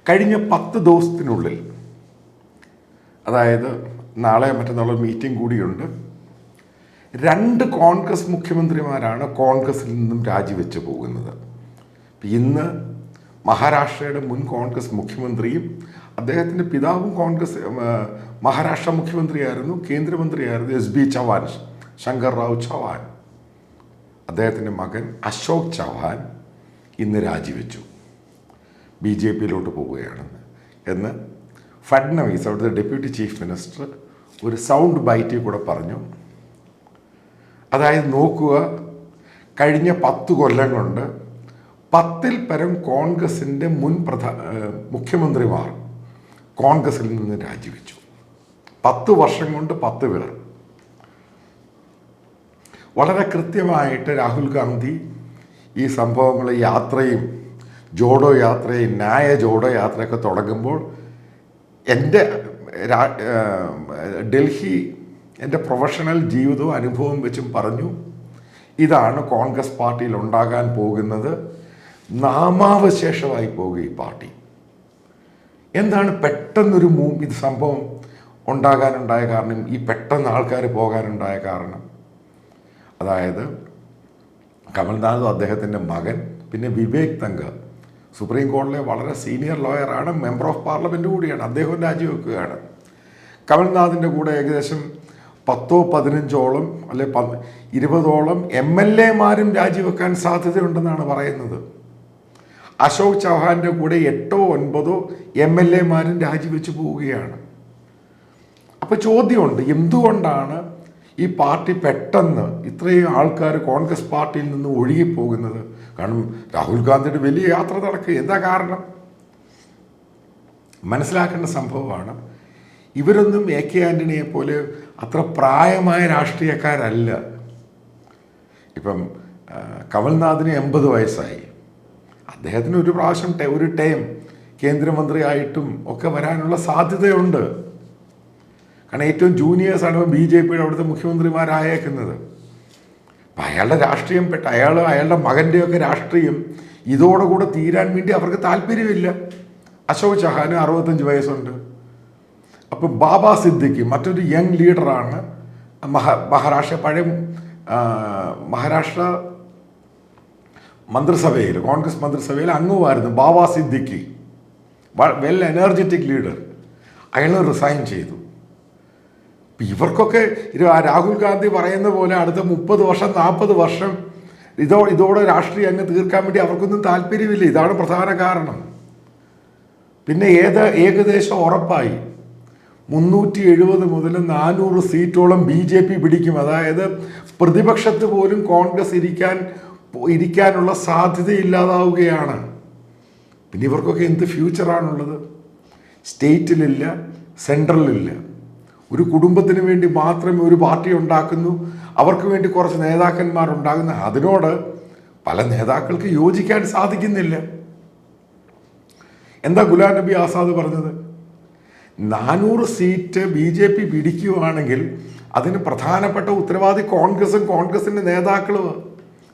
കഴിഞ്ഞ 10 ദിവസത്തിനുള്ളിൽ, അതായത് നാളെ മറ്റന്നാൾ മീറ്റിംഗ് കൂടിയുണ്ട്, 2 കോൺഗ്രസ് മുഖ്യമന്ത്രിമാരാണ് കോൺഗ്രസിൽ നിന്നും രാജിവെച്ച് പോകുന്നത്. ഇന്ന് മഹാരാഷ്ട്രയുടെ മുൻ കോൺഗ്രസ് മുഖ്യമന്ത്രിയും അദ്ദേഹത്തിൻ്റെ പിതാവും മഹാരാഷ്ട്ര മുഖ്യമന്ത്രിയായിരുന്നു, കേന്ദ്രമന്ത്രിയായിരുന്നു SB ചവാൻ, ശങ്കർ റാവു ചവാൻ. അദ്ദേഹത്തിൻ്റെ മകൻ അശോക് ചവാൻ ഇന്ന് രാജിവെച്ചു, BJPയിലോട്ട് പോവുകയാണെന്ന് എന്ന് ഫഡ്നവീസ്, അവിടുത്തെ ഡെപ്യൂട്ടി ചീഫ് മിനിസ്റ്റർ, ഒരു സൗണ്ട് ബൈറ്റിൽ കൂടെ പറഞ്ഞു. അതായത് നോക്കുക, കഴിഞ്ഞ 10 കൊല്ലം കൊണ്ട് 10-ൽ പരം കോൺഗ്രസിൻ്റെ മുൻ മുഖ്യമന്ത്രിമാർ കോൺഗ്രസിൽ നിന്ന് രാജിവെച്ചു. 10 വർഷം കൊണ്ട് 10 പേർ. വളരെ കൃത്യമായിട്ട് രാഹുൽ ഗാന്ധി ഈ സംഭവങ്ങൾ, യാത്രയും ജോഡോ യാത്രയും ന്യായ ജോഡോ യാത്രയൊക്കെ തുടങ്ങുമ്പോൾ ഡൽഹി എൻ്റെ പ്രൊഫഷണൽ ജീവിതവും അനുഭവം വെച്ചും പറഞ്ഞു, ഇതാണ് കോൺഗ്രസ് പാർട്ടിയിൽ ഉണ്ടാകാൻ പോകുന്നത്, നാമാവശേഷമായി പോകുക ഈ പാർട്ടി. എന്താണ് പെട്ടെന്നൊരു ഇത് സംഭവം ഉണ്ടാകാനുണ്ടായ കാരണം, ഈ പെട്ടെന്ന് ആൾക്കാർ പോകാനുണ്ടായ കാരണം? അതായത് കമൽനാഥും അദ്ദേഹത്തിൻ്റെ മകൻ, പിന്നെ വിവേക് തങ്ക, സുപ്രീം കോടതിയിലെ വളരെ സീനിയർ ലോയറാണ്, മെമ്പർ ഓഫ് പാർലമെൻറ്റ് കൂടിയാണ്, അദ്ദേഹം രാജിവെക്കുകയാണ്. കമൽനാഥിൻ്റെ കൂടെ ഏകദേശം 10-15ഓളം അല്ലെ 20ഓളം MLA-മാരും രാജിവെക്കാൻ സാധ്യതയുണ്ടെന്നാണ് പറയുന്നത്. അശോക് ചവാൻ്റെ കൂടെ 8-9 MLA-മാരും രാജിവെച്ച് പോവുകയാണ്. അപ്പോൾ ചോദ്യമുണ്ട്, എന്തുകൊണ്ടാണ് ഈ പാർട്ടി പെട്ടെന്ന് ഇത്രയും ആൾക്കാർ കോൺഗ്രസ് പാർട്ടിയിൽ നിന്ന് ഒഴുകിപ്പോകുന്നത്? കാരണം രാഹുൽ ഗാന്ധിയുടെ വലിയ യാത്ര നടക്കുക, എന്താ കാരണം? മനസ്സിലാക്കേണ്ട സംഭവമാണ്, ഇവരൊന്നും AK ആൻ്റണിയെ പോലെ അത്ര പ്രായമായ രാഷ്ട്രീയക്കാരല്ല. ഇപ്പം കമൽനാഥിന് 80 വയസ്സായി, അദ്ദേഹത്തിന് ഒരു പ്രാവശ്യം ഒരു ടൈം കേന്ദ്രമന്ത്രിയായിട്ടും ഒക്കെ വരാനുള്ള സാധ്യതയുണ്ട്. കാരണം ഏറ്റവും ജൂനിയേഴ്സാണ് BJPയുടെ അവിടുത്തെ മുഖ്യമന്ത്രിമാരായേക്കുന്നത്. അപ്പം അയാളുടെ രാഷ്ട്രീയം അയാളുടെ മകൻ്റെയൊക്കെ രാഷ്ട്രീയം ഇതോടുകൂടെ തീരാൻ വേണ്ടി അവർക്ക് താല്പര്യമില്ല. അശോക് ചവാന് 65 വയസ്സുണ്ട്. അപ്പം ബാബ സിദ്ദിഖി മറ്റൊരു യങ് ലീഡറാണ്, മഹാരാഷ്ട്ര മന്ത്രിസഭയിൽ, കോൺഗ്രസ് മന്ത്രിസഭയിൽ അംഗമായിരുന്നു ബാബ സിദ്ദിഖി, വെൽ എനർജറ്റിക് ലീഡർ. അയാൾ റിസൈൻ ചെയ്തു. ഇവർക്കൊക്കെ രാഹുൽ ഗാന്ധി പറയുന്ന പോലെ അടുത്ത 30 വർഷം 40 വർഷം ഇതോടെ രാഷ്ട്രീയം അങ്ങ് തീർക്കാൻ വേണ്ടി അവർക്കൊന്നും താല്പര്യമില്ല. ഇതാണ് പ്രധാന കാരണം. പിന്നെ ഏകദേശം ഉറപ്പായി 370 മുതൽ 400 സീറ്റോളം BJP പിടിക്കും. അതായത് പ്രതിപക്ഷത്ത് പോലും കോൺഗ്രസ് ഇരിക്കാനുള്ള സാധ്യതയില്ലാതാവുകയാണ്. പിന്നെ ഇവർക്കൊക്കെ എന്ത് ഫ്യൂച്ചറാണുള്ളത്? സ്റ്റേറ്റിലില്ല, സെൻട്രലിലില്ല. ഒരു കുടുംബത്തിന് വേണ്ടി മാത്രമേ ഒരു പാർട്ടി ഉണ്ടാക്കുന്നു, അവർക്ക് വേണ്ടി കുറച്ച് നേതാക്കന്മാരുണ്ടാകുന്ന, അതിനോട് പല നേതാക്കൾക്ക് യോജിക്കാൻ സാധിക്കുന്നില്ല. എന്താ ഗുലാം നബി ആസാദ് പറഞ്ഞത്? 400 സീറ്റ് BJP പിടിക്കുകയാണെങ്കിൽ അതിന് പ്രധാനപ്പെട്ട ഉത്തരവാദി കോൺഗ്രസും കോൺഗ്രസിൻ്റെ നേതാക്കളും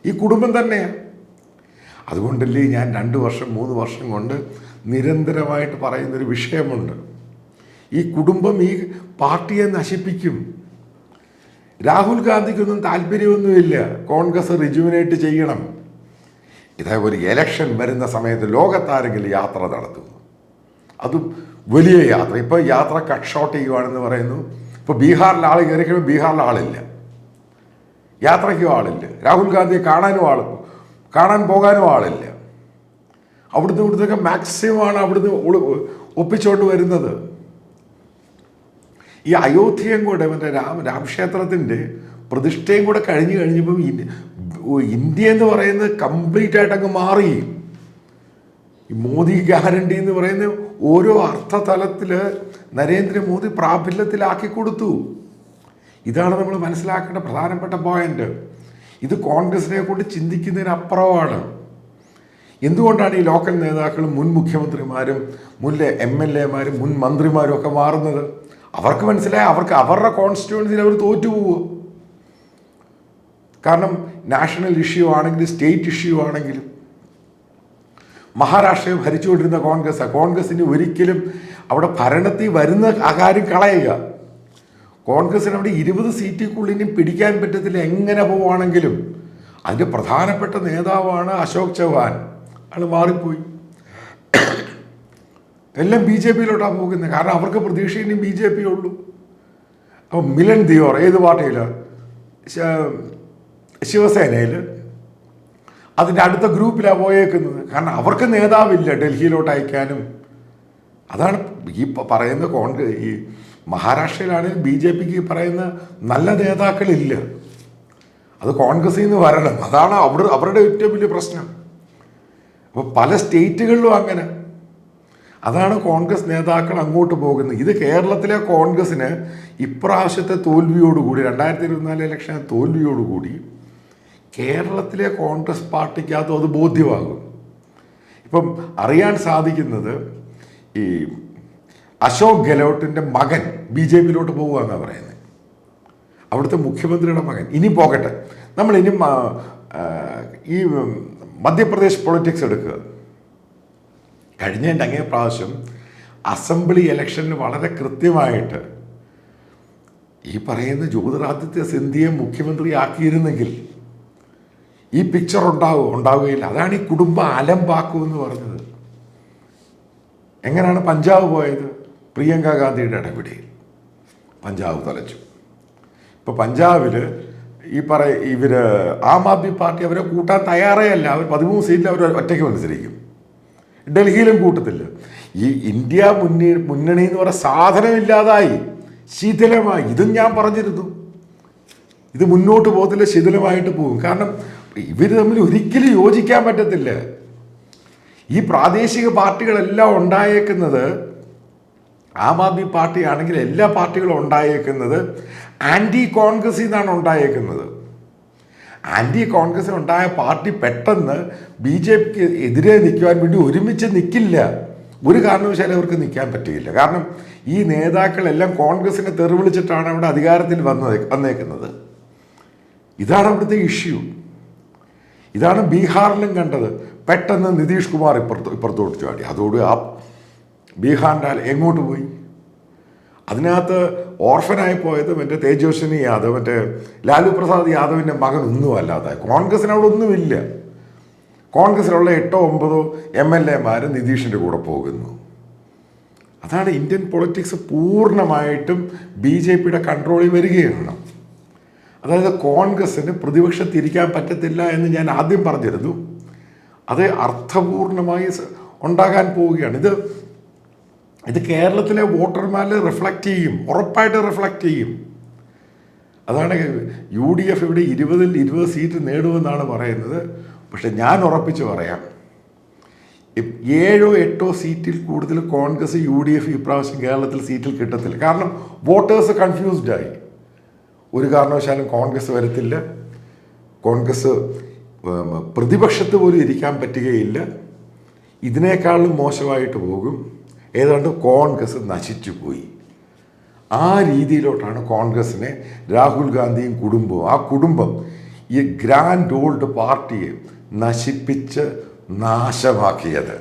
ഈ കുടുംബം തന്നെയാണ്. അതുകൊണ്ടല്ലേ ഞാൻ 2 വർഷം 3 വർഷം കൊണ്ട് നിരന്തരമായിട്ട് പറയുന്നൊരു വിഷയമുണ്ട്, ഈ കുടുംബം ഈ പാർട്ടിയെ നശിപ്പിക്കും. രാഹുൽ ഗാന്ധിക്കൊന്നും താല്പര്യമൊന്നുമില്ല കോൺഗ്രസ് റിജുവിനേറ്റ് ചെയ്യണം. ഇതേപോലെ ഇലക്ഷൻ വരുന്ന സമയത്ത് ലോകത്താരെങ്കിലും യാത്ര നടത്തുന്നു, അതും വലിയ യാത്ര. ഇപ്പോൾ യാത്ര കട്ട് ഷോട്ട് ചെയ്യുവാണെന്ന് പറയുന്നു. ഇപ്പോൾ ബീഹാറിൽ ആൾ കയറി കഴിയുമ്പോൾ ബീഹാറിൽ ആളില്ല, യാത്രയ്ക്കും ആളില്ല, രാഹുൽ ഗാന്ധിയെ കാണാൻ പോകാനും ആളില്ല. ഇവിടുന്നൊക്കെ മാക്സിമമാണ് അവിടുന്ന് ഒപ്പിച്ചോണ്ട് വരുന്നത്. ഈ അയോധ്യയും കൂടെ മറ്റേ രാമക്ഷേത്രത്തിൻ്റെ പ്രതിഷ്ഠയും കൂടെ കഴിഞ്ഞപ്പോൾ ഇന്ത്യ എന്ന് പറയുന്നത് കംപ്ലീറ്റ് ആയിട്ട് അങ്ങ് മാറി. ഈ മോദി ഗ്യാരണ്ടി എന്ന് പറയുന്ന ഓരോ അർത്ഥതലത്തിൽ നരേന്ദ്രമോദി പ്രാബല്യത്തിലാക്കി കൊടുത്തു. ഇതാണ് നമ്മൾ മനസ്സിലാക്കേണ്ട പ്രധാനപ്പെട്ട പോയിന്റ്. ഇത് കോൺഗ്രസിനെ കൊണ്ട് ചിന്തിക്കുന്നതിനപ്പുറമാണ്. എന്തുകൊണ്ടാണ് ഈ ലോക്കൽ നേതാക്കളും മുൻ മുഖ്യമന്ത്രിമാരും മുൻ MLA-മാരും മുൻ മന്ത്രിമാരും ഒക്കെ മാറുന്നത്? അവർക്ക് മനസ്സിലായി അവരുടെ കോൺസ്റ്റിറ്റ്യുവൻസിയിൽ അവർ തോറ്റുപോകുമോ? കാരണം നാഷണൽ ഇഷ്യൂ ആണെങ്കിലും സ്റ്റേറ്റ് ഇഷ്യൂ ആണെങ്കിലും മഹാരാഷ്ട്രയെ ഭരിച്ചുകൊണ്ടിരുന്ന കോൺഗ്രസിന് ഒരിക്കലും അവിടെ ഭരണത്തിൽ വരുന്ന ആ കാര്യം കളയുക. കോൺഗ്രസിന് അവിടെ 20 സീറ്റിക്കുള്ളിന് പിടിക്കാൻ പറ്റത്തില്ല. എങ്ങനെ പോവുകയാണെങ്കിലും അതിൻ്റെ പ്രധാനപ്പെട്ട നേതാവാണ് അശോക് ചൗഹാൻ. ആൾ മാറിപ്പോയി. എല്ലാം BJPയിലോട്ടാണ് പോകുന്നത്. കാരണം അവർക്ക് പ്രതീക്ഷ ഇനി BJP ഉള്ളൂ. അപ്പോൾ മിലൻ ദിയോർ ഏത് പാർട്ടിയിലാണ്? ശിവസേനയിൽ അതിൻ്റെ അടുത്ത ഗ്രൂപ്പിലാണ് പോയേക്കുന്നത്. കാരണം അവർക്ക് നേതാവില്ല ഡൽഹിയിലോട്ട് അയക്കാനും. അതാണ് ഈ പറയുന്ന ഈ മഹാരാഷ്ട്രയിലാണെങ്കിൽ BJPക്ക് പറയുന്ന നല്ല നേതാക്കളില്ല. അത് കോൺഗ്രസിൽ നിന്ന് വരണം. അതാണ് അവരുടെ ഏറ്റവും വലിയ പ്രശ്നം. അപ്പോൾ പല സ്റ്റേറ്റുകളിലും അങ്ങനെ. അതാണ് കോൺഗ്രസ് നേതാക്കൾ അങ്ങോട്ട് പോകുന്നത്. ഇത് കേരളത്തിലെ കോൺഗ്രസിന് ഇപ്രാവശ്യത്തെ തോൽവിയോടുകൂടി 2024 ഇലക്ഷനെ തോൽവിയോടുകൂടി കേരളത്തിലെ കോൺഗ്രസ് പാർട്ടിക്കകത്തും അത് ബോധ്യമാകും. ഇപ്പം അറിയാൻ സാധിക്കുന്നത് ഈ അശോക് ഗെഹ്ലോട്ടിൻ്റെ മകൻ BJPയിലോട്ട് പോകുകയെന്നാണ് പറയുന്നത്. അവിടുത്തെ മുഖ്യമന്ത്രിയുടെ മകൻ. ഇനി പോകട്ടെ, നമ്മളിനി ഈ മധ്യപ്രദേശ് പൊളിറ്റിക്സ് എടുക്കുക. കഴിഞ്ഞതിൻ്റെ അങ്ങേ പ്രാവശ്യം അസംബ്ലി ഇലക്ഷനിൽ വളരെ കൃത്യമായിട്ട് ഈ പറയുന്ന ജ്യോതിരാദിത്യ സിന്ധ്യയെ മുഖ്യമന്ത്രിയാക്കിയിരുന്നെങ്കിൽ ഈ പിക്ചർ ഉണ്ടാവുകയില്ല. അതാണ് ഈ കുടുംബ അലമ്പാക്കുമെന്ന് പറഞ്ഞത്. എങ്ങനെയാണ് പഞ്ചാബ് പോയത്? പ്രിയങ്ക ഗാന്ധിയുടെ ഇടപെടൽ പഞ്ചാബ് തലച്ചു. ഇപ്പോൾ പഞ്ചാബിൽ ഇവർ ആം ആദ്മി പാർട്ടി അവരെ കൂട്ടാൻ തയ്യാറേ അല്ല. അവർ 13 സീറ്റിൽ അവർ ഒറ്റയ്ക്ക് മത്സരിക്കും. ഡൽഹിയിലും കൂട്ടത്തില്ല. ഈ ഇന്ത്യ മുന്നണി എന്ന് പറയുന്ന സാധനമില്ലാതായി, ശിഥിലമായി. ഇതും ഞാൻ പറഞ്ഞിരുന്നു. ഇത് മുന്നോട്ട് പോകത്തില്ല, ശിഥിലമായിട്ട് പോകും. കാരണം ഇവർ തമ്മിൽ ഒരിക്കലും യോജിക്കാൻ പറ്റത്തില്ല. ഈ പ്രാദേശിക പാർട്ടികളെല്ലാം ഉണ്ടായേക്കുന്നത്, ആം ആദ്മി പാർട്ടി ആണെങ്കിൽ എല്ലാ പാർട്ടികളും ഉണ്ടായേക്കുന്നത് ആൻറ്റി കോൺഗ്രസിൽ നിന്നാണ് ഉണ്ടായേക്കുന്നത്. ആൻറ്റി കോൺഗ്രസിനുണ്ടായ പാർട്ടി പെട്ടെന്ന് BJPക്ക് എതിരെ നിൽക്കുവാൻ വേണ്ടി ഒരുമിച്ച് നിൽക്കില്ല. ഒരു കാരണവശാലും അവർക്ക് നിൽക്കാൻ പറ്റുകയില്ല. കാരണം ഈ നേതാക്കളെല്ലാം കോൺഗ്രസിനെ തെറിവിളിച്ചിട്ടാണ് അവിടെ അധികാരത്തിൽ വന്നേക്കുന്നത്. ഇതാണ് അവിടുത്തെ ഇഷ്യൂ. ഇതാണ് ബീഹാറിലും കണ്ടത്. പെട്ടെന്ന് നിതീഷ് കുമാർ ഇപ്പുറത്തോട്ട് ചാടി. അതോടെ ആ ബീഹാറിൻ്റെ എങ്ങോട്ട് പോയി? അതിനകത്ത് ഓർഫനായി പോയത് മറ്റേ തേജസ്വിനി യാദവ്, മറ്റേ ലാലു പ്രസാദ് യാദവിൻ്റെ മകൻ ഒന്നും അല്ലാതെ. കോൺഗ്രസിന് അവിടെ ഒന്നുമില്ല. കോൺഗ്രസിലുള്ള 8-9 MLA നിതീഷിൻ്റെ കൂടെ പോകുന്നു. അതാണ് ഇന്ത്യൻ പൊളിറ്റിക്സ് പൂർണ്ണമായിട്ടും BJPയുടെ കൺട്രോളിൽ വരികയാണ്. അതായത് കോൺഗ്രസ്സിന് പ്രതിപക്ഷത്തിരിക്കാൻ പറ്റത്തില്ല എന്ന് ഞാൻ ആദ്യം പറഞ്ഞിരുന്നു. അത് അർത്ഥപൂർണമായി ഉണ്ടാകാൻ പോവുകയാണ്. ഇത് കേരളത്തിലെ വോട്ടർമാരിൽ റിഫ്ലക്റ്റ് ചെയ്യും, ഉറപ്പായിട്ട് റിഫ്ലക്റ്റ് ചെയ്യും. അതാണ് UDF ഇവിടെ 20ൽ 20 സീറ്റ് നേടുമെന്നാണ് പറയുന്നത്. പക്ഷെ ഞാൻ ഉറപ്പിച്ച് പറയാം, 7-8 സീറ്റിൽ കൂടുതൽ കോൺഗ്രസ് UDF ഇപ്രാവശ്യം കേരളത്തിൽ സീറ്റിൽ കിട്ടത്തില്ല. കാരണം വോട്ടേഴ്സ് കൺഫ്യൂസ്ഡായി. ഒരു കാരണവശാലും കോൺഗ്രസ് വരത്തില്ല. കോൺഗ്രസ് പ്രതിപക്ഷത്ത് പോലും ഇരിക്കാൻ പറ്റുകയില്ല. ഇതിനേക്കാളും മോശമായിട്ട് പോകും. ഏതാണ്ട് കോൺഗ്രസ് നശിച്ചു പോയി. ആ രീതിയിലോട്ടാണ് കോൺഗ്രസിനെ രാഹുൽ ഗാന്ധിയും കുടുംബവും, ആ കുടുംബം ഈ ഗ്രാൻഡ് ഓൾഡ് പാർട്ടിയെ നശിപ്പിച്ച് നാശമാക്കിയത്.